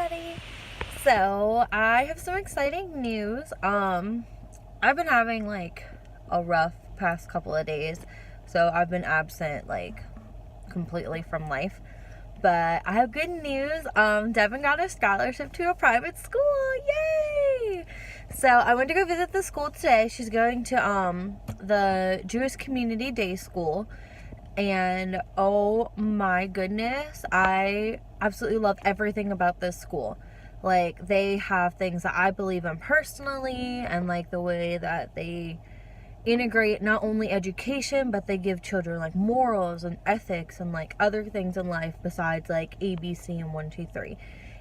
everybody. So I have some exciting news. I've been having like a rough past couple of days, so I've been absent like completely from life. But I have good news. Devyn got a scholarship to a private school. Yay! So I went to go visit the school today. She's going to the Jewish Community Day School. And oh my goodness, I absolutely love everything about this school. Like, they have things that I believe in personally, and like the way that they integrate not only education, but they give children like morals and ethics and like other things in life besides like ABC and 1, 2, 3.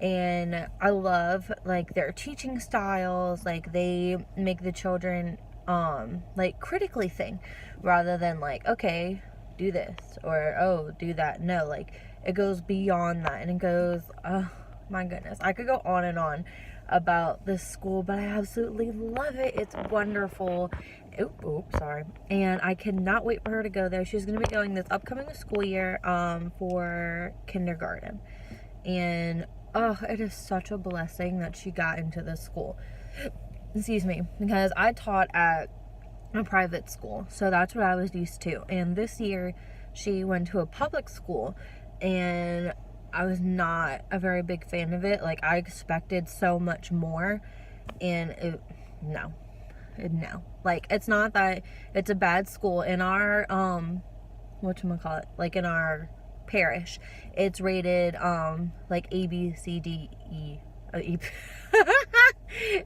And I love like their teaching styles. Like, they make the children like critically think rather than like, okay, do this or oh, do that. No, like it goes beyond that, and it goes, oh my goodness, I could go on and on about this school, but I absolutely love it. It's wonderful. Sorry. And I cannot wait for her to go there. She's going to be going this upcoming school year for kindergarten. And oh, it is such a blessing that she got into this school. Excuse me, because I taught at a private school, so that's what I was used to. And this year she went to a public school, and I was not a very big fan of it. Like, I expected so much more, and no. Like, it's not that it's a bad school. In our whatchamacallit, like in our parish, it's rated like A, B, C, D, E.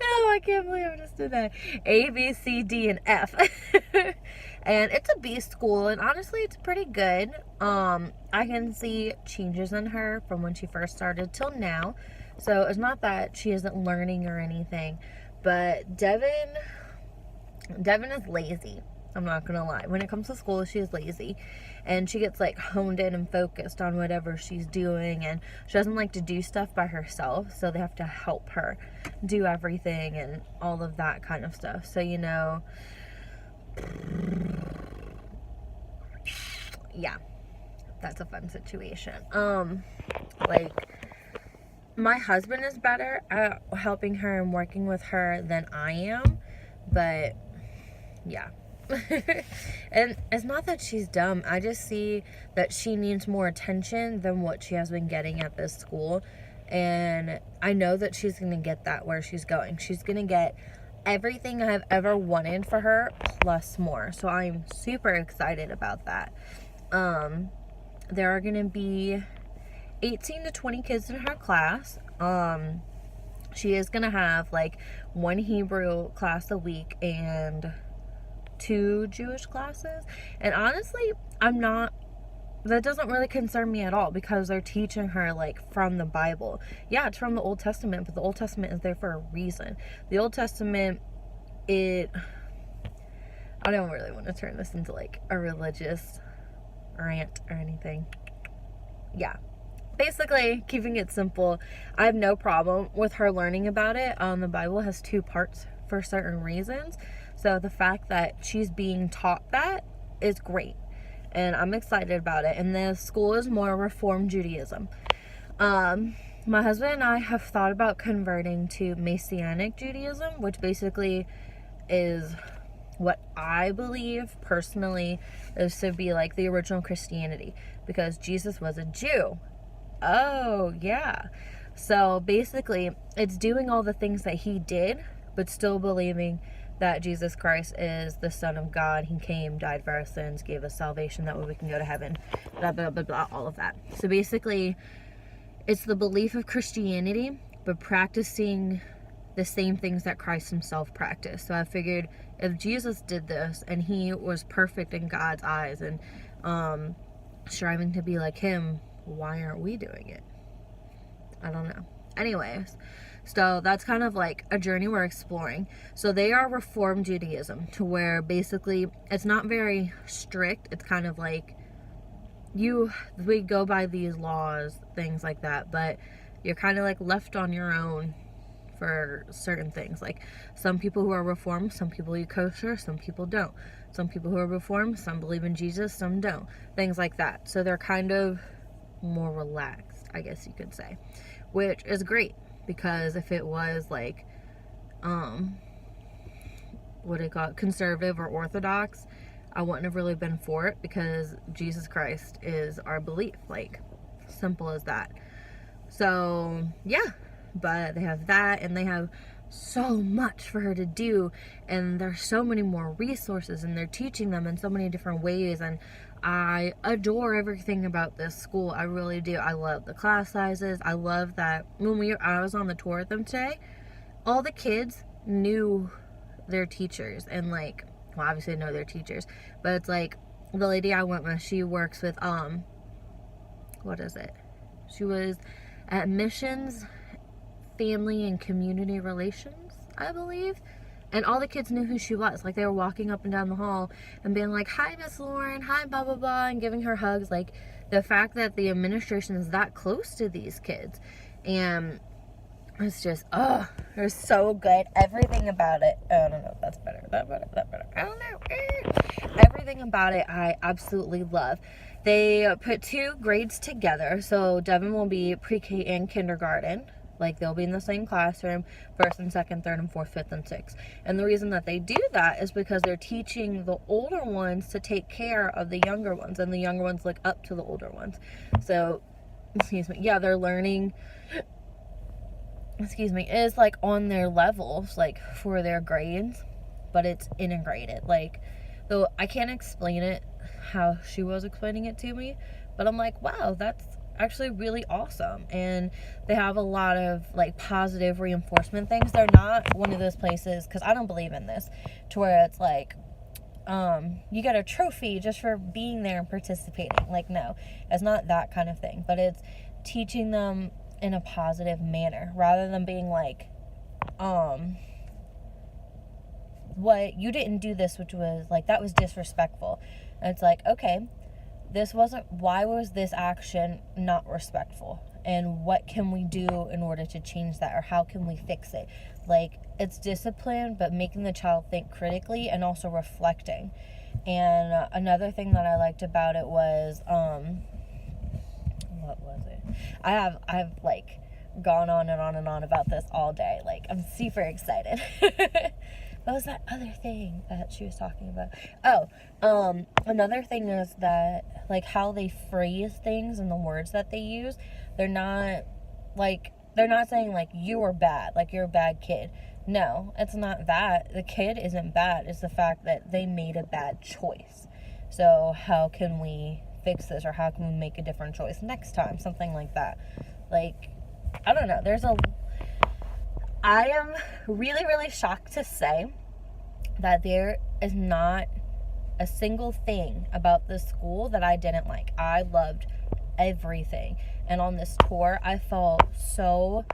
Oh, I can't believe I just did that. A, B, C, D, and F. And it's a B school, and honestly, it's pretty good. I can see changes in her from when she first started till now. So it's not that she isn't learning or anything, but Devyn is lazy. I'm not gonna lie. When it comes to school, she's lazy, and she gets like honed in and focused on whatever she's doing, and she doesn't like to do stuff by herself, so they have to help her do everything and all of that kind of stuff. So, you know, yeah, that's a fun situation. Like, my husband is better at helping her and working with her than I am, but yeah. And it's not that she's dumb. I just see that she needs more attention than what she has been getting at this school. And I know that she's going to get that where she's going. She's going to get everything I've ever wanted for her plus more. So I'm super excited about that. There are going to be 18 to 20 kids in her class. She is going to have like one Hebrew class a week and 2 Jewish classes. And honestly, that doesn't really concern me at all, because they're teaching her like from the Bible. Yeah, it's from the Old Testament, but the Old Testament is there for a reason. The Old Testament, I don't really want to turn this into like a religious rant or anything. Yeah. Basically, keeping it simple, I have no problem with her learning about it. The Bible has 2 parts for certain reasons. So the fact that she's being taught that is great. And I'm excited about it. And the school is more Reformed Judaism. My husband and I have thought about converting to Messianic Judaism, which basically is what I believe personally is to be like the original Christianity, because Jesus was a Jew. Oh, yeah. So basically, it's doing all the things that he did, but still believing that Jesus Christ is the Son of God. He came, died for our sins, gave us salvation, that way we can go to heaven, blah, blah, blah, blah, all of that. So basically, it's the belief of Christianity, but practicing the same things that Christ himself practiced. So I figured, if Jesus did this, and he was perfect in God's eyes, and striving to be like him, why aren't we doing it? I don't know. Anyways, so that's kind of like a journey we're exploring. So they are Reformed Judaism, to where basically it's not very strict. It's kind of like we go by these laws, things like that, but you're kind of like left on your own for certain things. Like, some people who are Reformed, some people eat kosher, some people don't. Some people who are Reformed, some believe in Jesus, some don't. Things like that. So they're kind of more relaxed, I guess you could say. which is great, because if it was like, what do you call it, conservative or orthodox, I wouldn't have really been for it, because Jesus Christ is our belief, like, simple as that. So yeah, but they have that, and they have so much for her to do, and there's so many more resources, and they're teaching them in so many different ways, and I adore everything about this school. I really do. I love the class sizes. I love that when I was on the tour with them today, all the kids knew their teachers, and like, well, obviously know their teachers, but it's like the lady I went with, she works with what is it? She was at Missions, Family and Community Relations, I believe. And all the kids knew who she was. Like, they were walking up and down the hall and being like, hi, Miss Lauren, hi, blah, blah, blah, and giving her hugs. Like, the fact that the administration is that close to these kids. And it's just, they're so good. Everything about it. Oh, I don't know if that's better. That better. I don't know. Everything about it, I absolutely love. They put 2 grades together. So Devyn will be pre-K and kindergarten. Like, they'll be in the same classroom, 1st and 2nd, 3rd and 4th, 5th and 6th. And the reason that they do that is because they're teaching the older ones to take care of the younger ones, and the younger ones look up to the older ones. So, yeah, they're learning, is like on their levels, like for their grades, but it's integrated. Like, though I can't explain it how she was explaining it to me, but I'm like, wow, that's actually really awesome. And they have a lot of like positive reinforcement things. They're not one of those places, because I don't believe in this, to where it's like, you get a trophy just for being there and participating. Like, no, it's not that kind of thing, but it's teaching them in a positive manner, rather than being like, what, you didn't do this, which was like, that was disrespectful. And it's like, okay, why was this action not respectful? And what can we do in order to change that? Or how can we fix it? Like, it's discipline, but making the child think critically and also reflecting. And another thing that I liked about it was, what was it? I've like gone on and on and on about this all day. Like, I'm super excited. What was that other thing that she was talking about? Another thing is that, like, how they phrase things and the words that they use, they're not saying, like, you are bad, like, you're a bad kid. No, it's not that. The kid isn't bad. It's the fact that they made a bad choice. So how can we fix this, or how can we make a different choice next time? Something like that. Like, I don't know. I am really, really shocked to say that there is not a single thing about this school that I didn't like. I loved everything. And on this tour, I felt so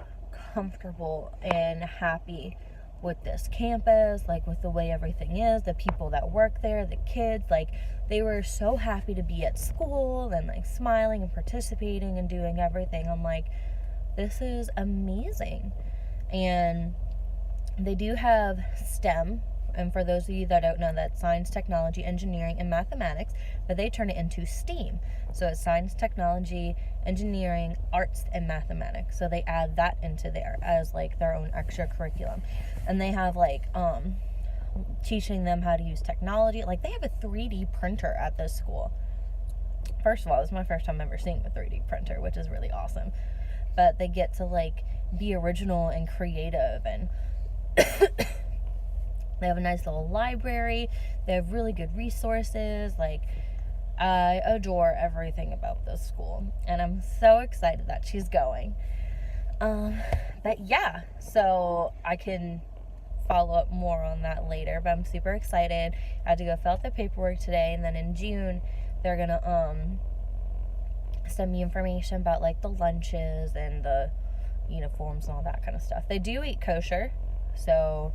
comfortable and happy with this campus, like with the way everything is, the people that work there, the kids, like they were so happy to be at school and like smiling and participating and doing everything. I'm like, this is amazing. And they do have STEM, and for those of you that don't know, that's science, technology, engineering, and mathematics, but they turn it into STEAM. So it's science, technology, engineering, arts, and mathematics. So they add that into there as like their own extra curriculum. And they have like teaching them how to use technology. Like, they have a 3D printer at this school. First of all, this is my first time ever seeing a 3D printer, which is really awesome. But they get to like be original and creative, and they have a nice little library. They have really good resources. Like, I adore everything about this school, and I'm so excited that she's going. But yeah, so I can follow up more on that later, but I'm super excited. I had to go fill out the paperwork today, and then in June they're gonna send me information about like the lunches and the uniforms and all that kind of stuff. They do eat kosher, so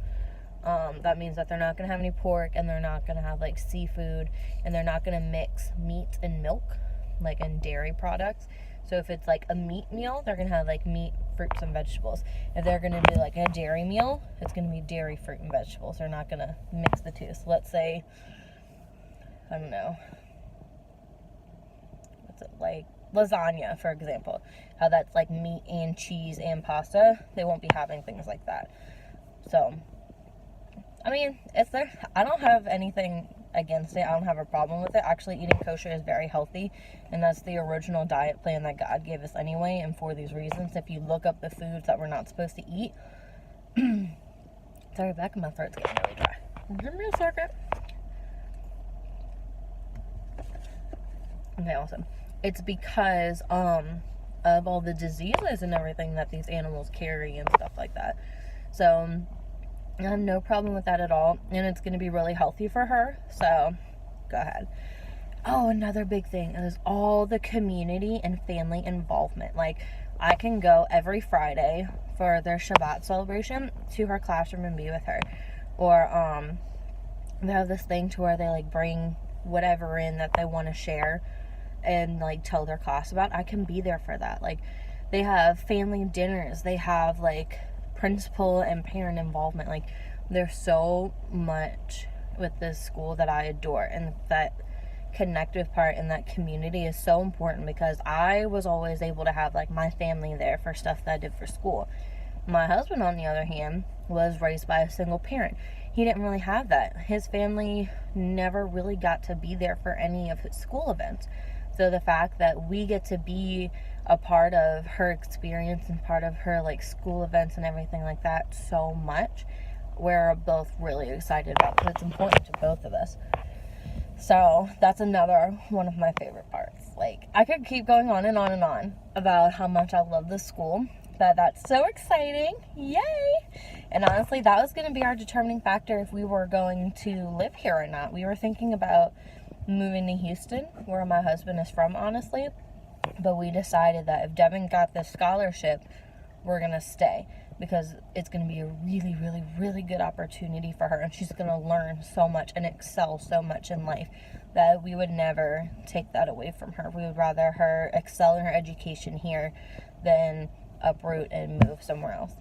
that means that they're not going to have any pork, and they're not going to have like seafood, and they're not going to mix meat and milk, like in dairy products. So if it's like a meat meal, they're going to have like meat, fruits, and vegetables. If they're going to do like a dairy meal, it's going to be dairy, fruit, and vegetables. They're not going to mix the two. So let's say, I don't know, what's it like, lasagna, for example, how that's like meat and cheese and pasta, they won't be having things like that. So, I mean, it's there. I don't have anything against it. I don't have a problem with it. Actually, eating kosher is very healthy, and that's the original diet plan that God gave us anyway, and for these reasons. If you look up the foods that we're not supposed to eat, sorry, back of my throat's getting really dry. Give me a second. Okay, awesome. It's because of all the diseases and everything that these animals carry and stuff like that. So I have no problem with that at all, and it's going to be really healthy for her, so go ahead. Oh, another big thing is all the community and family involvement. Like, I can go every Friday for their Shabbat celebration to her classroom and be with her. Or they have this thing to where they like bring whatever in that they want to share and like tell their class about. I can be there for that. Like, they have family dinners, they have like principal and parent involvement. Like, there's so much with this school that I adore, and that connective part in that community is so important, because I was always able to have like my family there for stuff that I did for school. My husband, on the other hand, was raised by a single parent. He didn't really have that. His family never really got to be there for any of his school events. So the fact that we get to be a part of her experience and part of her like school events and everything like that so much, we're both really excited about, because it's important to both of us. So that's another one of my favorite parts. Like, I could keep going on and on and on about how much I love this school, but that's so exciting. Yay! And honestly, that was going to be our determining factor if we were going to live here or not. We were thinking about moving to Houston, where my husband is from, honestly. But we decided that if Devyn got this scholarship, we're going to stay, because it's going to be a really, really, really good opportunity for her, and she's going to learn so much and excel so much in life that we would never take that away from her. We would rather her excel in her education here than uproot and move somewhere else.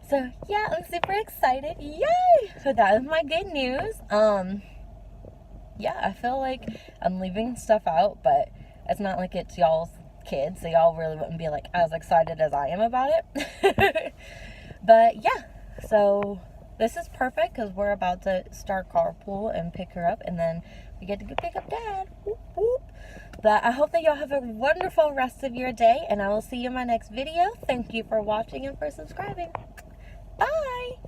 So yeah, I'm super excited. Yay! So that is my good news. Yeah, I feel like I'm leaving stuff out, but it's not like it's y'all's kids, so y'all really wouldn't be like as excited as I am about it. But yeah, so this is perfect, because we're about to start carpool and pick her up, and then we get to go pick up Dad. Whoop, whoop. But I hope that y'all have a wonderful rest of your day, and I will see you in my next video. Thank you for watching and for subscribing. Bye!